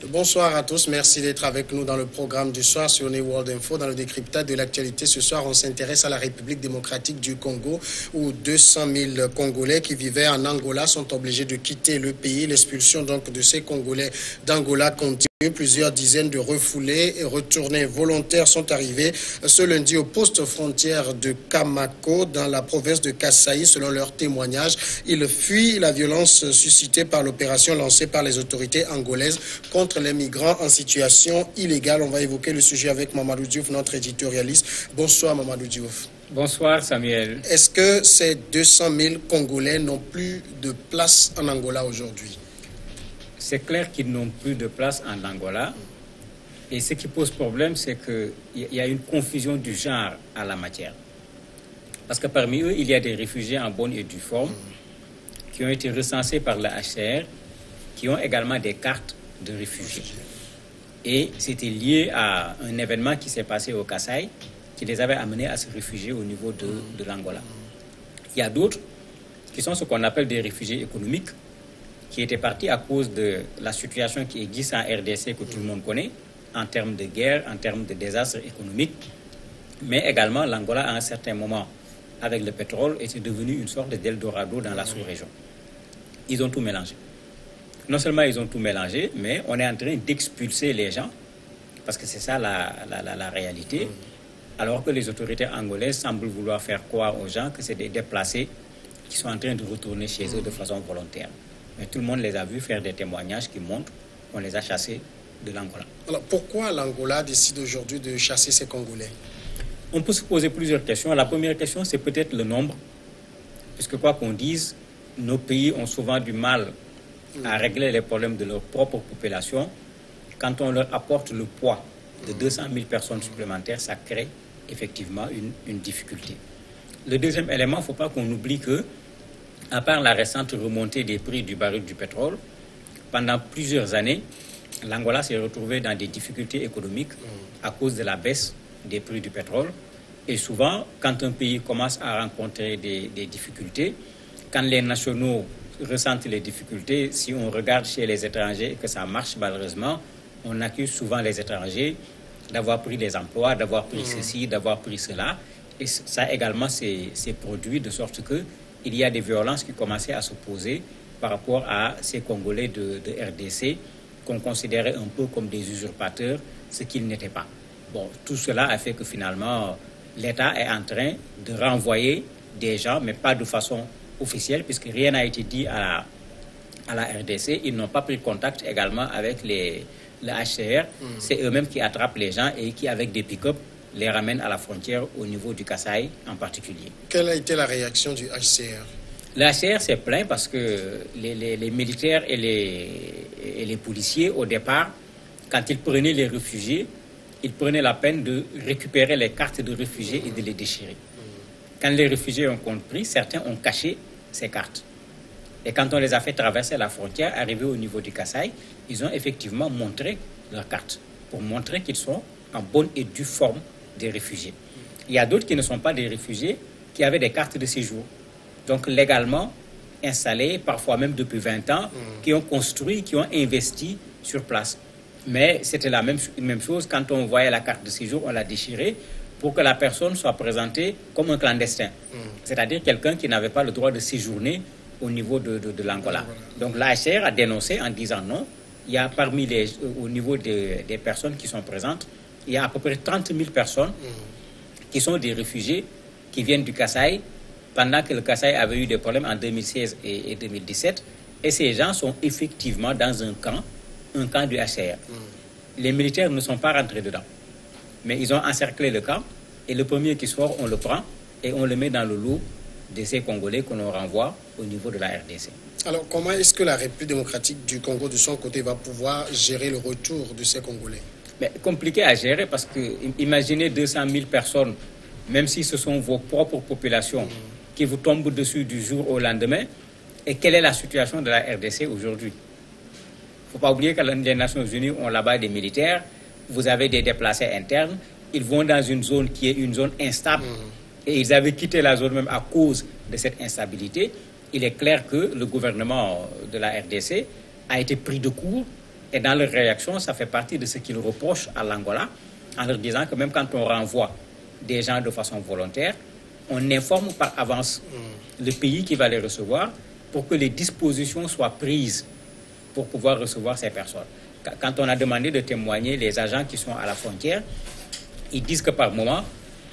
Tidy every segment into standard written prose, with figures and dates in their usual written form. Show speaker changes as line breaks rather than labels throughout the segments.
Bonsoir à tous, merci d'être avec nous dans le programme du soir sur New World Info. Dans le décryptage de l'actualité, ce soir, on s'intéresse à la République démocratique du Congo, où 200 000 Congolais qui vivaient en Angola sont obligés de quitter le pays. L'expulsion donc de ces Congolais d'Angola continue. Plusieurs dizaines de refoulés et retournés volontaires sont arrivés ce lundi au poste frontière de Kamako dans la province de Kasaï. Selon leurs témoignages, ils fuient la violence suscitée par l'opération lancée par les autorités angolaises contre les migrants en situation illégale. On va évoquer le sujet avec Mamadou Diouf, notre éditorialiste. Bonsoir Mamadou Diouf.
Bonsoir Samuel.
Est-ce que ces 200 000 Congolais n'ont plus de place en Angola aujourd'hui?
C'est clair qu'ils n'ont plus de place en Angola. Et ce qui pose problème, c'est qu'il y a une confusion du genre à la matière. Parce que parmi eux, il y a des réfugiés en bonne et due forme qui ont été recensés par la HCR, qui ont également des cartes de réfugiés. Et c'était lié à un événement qui s'est passé au Kasaï, qui les avait amenés à se réfugier au niveau de l'Angola. Il y a d'autres qui sont ce qu'on appelle des réfugiés économiques, qui étaient partis à cause de la situation qui existe en RDC que tout le monde connaît, en termes de guerre, en termes de désastre économique, mais également l'Angola à un certain moment, avec le pétrole, était devenu une sorte d'Eldorado dans la sous-région. Ils ont tout mélangé. Non seulement ils ont tout mélangé, mais on est en train d'expulser les gens, parce que c'est ça la réalité, alors que les autorités angolaises semblent vouloir faire croire aux gens que c'est des déplacés qui sont en train de retourner chez eux de façon volontaire. Mais tout le monde les a vus faire des témoignages qui montrent qu'on les a chassés de l'Angola.
Alors pourquoi l'Angola décide aujourd'hui de chasser ces Congolais?
On peut se poser plusieurs questions. La première question, c'est peut-être le nombre. Puisque quoi qu'on dise, nos pays ont souvent du mal à régler les problèmes de leur propre population. Quand on leur apporte le poids de 200 000 personnes supplémentaires, ça crée effectivement une difficulté. Le deuxième élément, il ne faut pas qu'on oublie que, à part la récente remontée des prix du baril du pétrole, pendant plusieurs années, l'Angola s'est retrouvé dans des difficultés économiques à cause de la baisse des prix du pétrole. Et souvent, quand un pays commence à rencontrer des difficultés, quand les nationaux ressentent les difficultés, si on regarde chez les étrangers et que ça marche malheureusement, on accuse souvent les étrangers d'avoir pris les emplois, d'avoir pris ceci, d'avoir pris cela. Et ça également s'est produit de sorte que il y a des violences qui commençaient à se poser par rapport à ces Congolais de RDC qu'on considérait un peu comme des usurpateurs, ce qu'ils n'étaient pas. Bon, tout cela a fait que finalement, l'État est en train de renvoyer des gens, mais pas de façon officielle, puisque rien n'a été dit à la RDC. Ils n'ont pas pris contact également avec le HCR. C'est eux-mêmes qui attrapent les gens et qui, avec des pick-up, les ramènent à la frontière au niveau du Kasaï en particulier.
Quelle a été la réaction du HCR?
Le HCR s'est plaint parce que les militaires et les policiers, au départ, quand ils prenaient les réfugiés, ils prenaient la peine de récupérer les cartes de réfugiés et de les déchirer. Quand les réfugiés ont compris, certains ont caché ces cartes. Et quand on les a fait traverser la frontière, arrivés au niveau du Kasaï, ils ont effectivement montré leurs cartes pour montrer qu'ils sont en bonne et due forme des réfugiés. Il y a d'autres qui ne sont pas des réfugiés, qui avaient des cartes de séjour. Donc légalement installés, parfois même depuis 20 ans, qui ont construit, qui ont investi sur place. Mais c'était la même chose, quand on voyait la carte de séjour, on l'a déchirée pour que la personne soit présentée comme un clandestin. C'est-à-dire quelqu'un qui n'avait pas le droit de séjourner au niveau de l'Angola. Donc l'AHCR a dénoncé en disant non. Il y a au niveau des personnes qui sont présentes, il y a à peu près 30 000 personnes qui sont des réfugiés qui viennent du Kasaï pendant que le Kasaï avait eu des problèmes en 2016 et 2017. Et ces gens sont effectivement dans un camp du HCR. Les militaires ne sont pas rentrés dedans. Mais ils ont encerclé le camp et le premier qui sort, on le prend et on le met dans le lot de ces Congolais qu'on renvoie au niveau de la RDC.
Alors, comment est-ce que la République démocratique du Congo, de son côté, va pouvoir gérer le retour de ces Congolais?
Mais compliqué à gérer parce que, imaginez 200 000 personnes, même si ce sont vos propres populations qui vous tombent dessus du jour au lendemain. Et quelle est la situation de la RDC aujourd'hui? Il ne faut pas oublier que les Nations Unies ont là-bas des militaires, vous avez des déplacés internes, ils vont dans une zone qui est une zone instable et ils avaient quitté la zone même à cause de cette instabilité. Il est clair que le gouvernement de la RDC a été pris de court Et dans leur réaction, ça fait partie de ce qu'ils reprochent à l'Angola, en leur disant que même quand on renvoie des gens de façon volontaire, on informe par avance le pays qui va les recevoir pour que les dispositions soient prises pour pouvoir recevoir ces personnes. Quand on a demandé de témoigner les agents qui sont à la frontière, ils disent que par moment,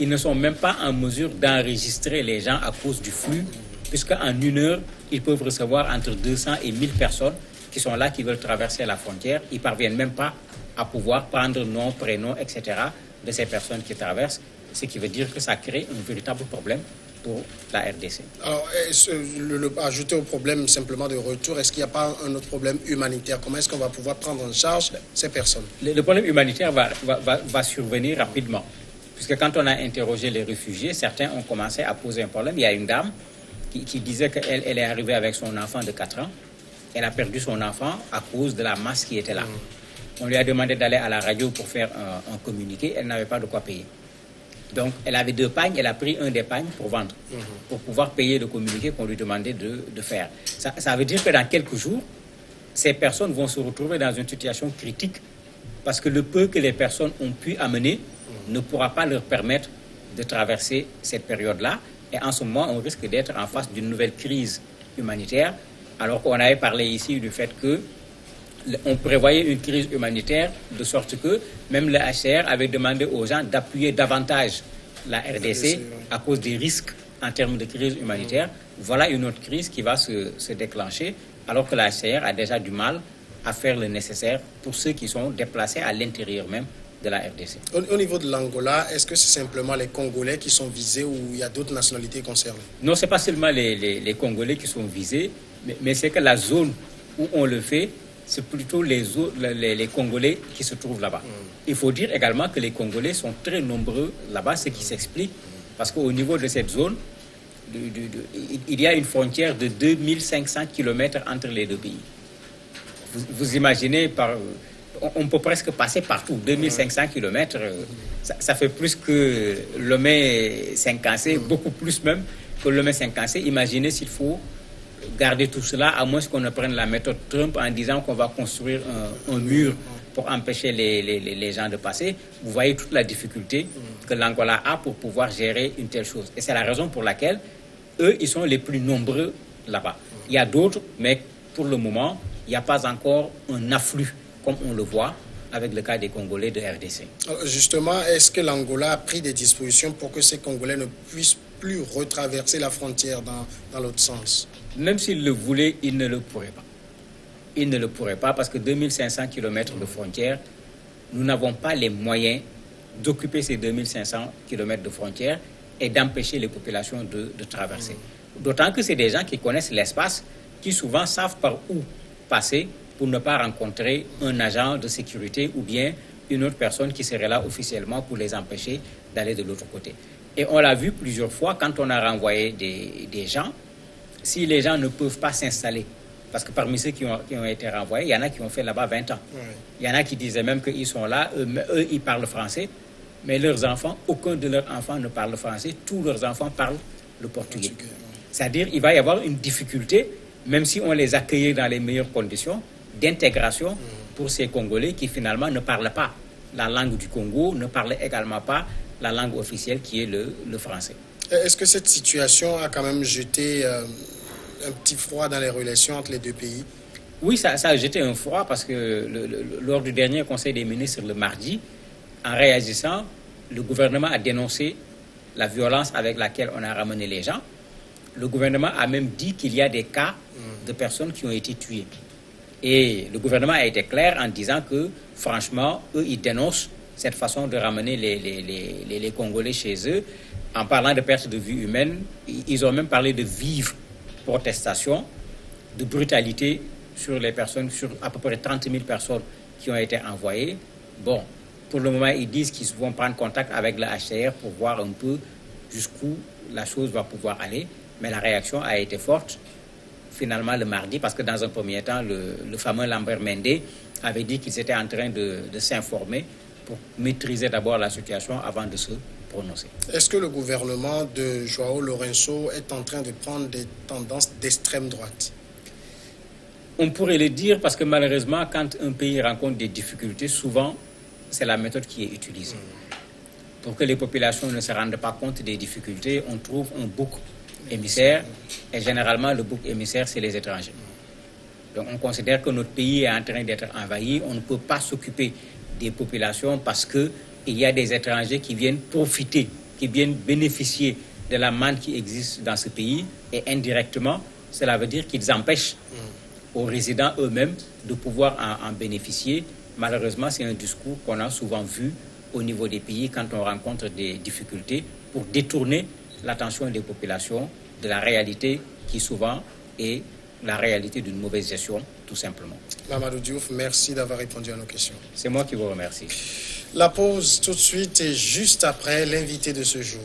ils ne sont même pas en mesure d'enregistrer les gens à cause du flux, puisqu'en 1 heure, ils peuvent recevoir entre 200 et 1000 personnes qui sont là, qui veulent traverser la frontière. Ils ne parviennent même pas à pouvoir prendre nom, prénom, etc. de ces personnes qui traversent, ce qui veut dire que ça crée un véritable problème pour la RDC.
Alors, ajouter au problème simplement de retour, est-ce qu'il n'y a pas un autre problème humanitaire? Comment est-ce qu'on va pouvoir prendre en charge ces personnes?
Le problème humanitaire va survenir rapidement, puisque quand on a interrogé les réfugiés, certains ont commencé à poser un problème. Il y a une dame qui disait qu'elle est arrivée avec son enfant de 4 ans. Elle a perdu son enfant à cause de la masse qui était là. On lui a demandé d'aller à la radio pour faire un communiqué. Elle n'avait pas de quoi payer. Donc, elle avait 2 pagnes. Elle a pris un des pagnes pour vendre, pour pouvoir payer le communiqué qu'on lui demandait de faire. Ça veut dire que dans quelques jours, ces personnes vont se retrouver dans une situation critique parce que le peu que les personnes ont pu amener ne pourra pas leur permettre de traverser cette période-là. Et en ce moment, on risque d'être en face d'une nouvelle crise humanitaire, alors qu'on avait parlé ici du fait qu'on prévoyait une crise humanitaire de sorte que même le HCR avait demandé aux gens d'appuyer davantage la RDC à cause des risques en termes de crise humanitaire. Voilà une autre crise qui va se déclencher, alors que la HCR a déjà du mal à faire le nécessaire pour ceux qui sont déplacés à l'intérieur même de la RDC.
Au niveau de l'Angola, est-ce que c'est simplement les Congolais qui sont visés ou il y a d'autres nationalités concernées?
Non, ce n'est pas seulement les Congolais qui sont visés, mais c'est que la zone où on le fait, c'est plutôt les Congolais qui se trouvent là-bas. Il faut dire également que les Congolais sont très nombreux là-bas, ce qui s'explique parce qu'au niveau de cette zone, il y a une frontière de 2500 km entre les deux pays. Vous imaginez, on peut presque passer partout. 2500 km, ça fait plus que Lomé-Saint-Cancé, beaucoup plus même que Lomé-Saint-Cancé. Imaginez s'il faut garder tout cela, à moins qu'on ne prenne la méthode Trump en disant qu'on va construire un mur pour empêcher les gens de passer. Vous voyez toute la difficulté que l'Angola a pour pouvoir gérer une telle chose. Et c'est la raison pour laquelle eux, ils sont les plus nombreux là-bas. Il y a d'autres, mais pour le moment, il n'y a pas encore un afflux, comme on le voit avec le cas des Congolais de RDC.
Justement, est-ce que l'Angola a pris des dispositions pour que ces Congolais ne puissent plus retraverser la frontière dans l'autre sens?
Même s'ils le voulaient, ils ne le pourraient pas. Ils ne le pourraient pas parce que 2500 km de frontière, nous n'avons pas les moyens d'occuper ces 2500 km de frontière et d'empêcher les populations de traverser. D'autant que c'est des gens qui connaissent l'espace, qui souvent savent par où passer pour ne pas rencontrer un agent de sécurité ou bien une autre personne qui serait là officiellement pour les empêcher d'aller de l'autre côté. Et on l'a vu plusieurs fois quand on a renvoyé des gens. Si les gens ne peuvent pas s'installer, parce que parmi ceux qui ont été renvoyés, il y en a qui ont fait là-bas 20 ans. Il y en a qui disaient même qu'ils sont là, eux, ils parlent français, mais leurs enfants, aucun de leurs enfants ne parle français, tous leurs enfants parlent le portugais. C'est-à-dire qu'il va y avoir une difficulté, même si on les accueillait dans les meilleures conditions, d'intégration pour ces Congolais qui finalement ne parlent pas la langue du Congo, ne parlent également pas la langue officielle qui est le français.
Est-ce que cette situation a quand même jeté un petit froid dans les relations entre les deux pays?
Oui, ça a jeté un froid parce que lors du dernier Conseil des ministres le mardi, en réagissant, le gouvernement a dénoncé la violence avec laquelle on a ramené les gens. Le gouvernement a même dit qu'il y a des cas de personnes qui ont été tuées. Et le gouvernement a été clair en disant que, franchement, eux, ils dénoncent cette façon de ramener les Congolais chez eux. En parlant de perte de vie humaine, ils ont même parlé de vive protestation, de brutalité sur les personnes, sur à peu près 30 000 personnes qui ont été envoyées. Bon, pour le moment, ils disent qu'ils vont prendre contact avec le HCR pour voir un peu jusqu'où la chose va pouvoir aller. Mais la réaction a été forte, finalement, le mardi, parce que dans un premier temps, le fameux Lambert Mende avait dit qu'ils étaient en train de s'informer pour maîtriser d'abord la situation avant de se prononcer.
Est-ce que le gouvernement de João Lourenço est en train de prendre des tendances d'extrême droite?
On pourrait le dire parce que malheureusement, quand un pays rencontre des difficultés, souvent, c'est la méthode qui est utilisée. Pour que les populations ne se rendent pas compte des difficultés, on trouve un bouc émissaire, et généralement, le bouc émissaire, c'est les étrangers. Donc, on considère que notre pays est en train d'être envahi. On ne peut pas s'occuper des populations parce qu'il y a des étrangers qui viennent profiter, qui viennent bénéficier de la manne qui existe dans ce pays. Et indirectement, cela veut dire qu'ils empêchent aux résidents eux-mêmes de pouvoir en bénéficier. Malheureusement, c'est un discours qu'on a souvent vu au niveau des pays quand on rencontre des difficultés pour détourner l'attention des populations de la réalité qui souvent est la réalité d'une mauvaise gestion, tout simplement.
Mamadou Diouf, merci d'avoir répondu à nos questions.
C'est moi qui vous remercie.
La pause tout de suite et juste après l'invité de ce jour.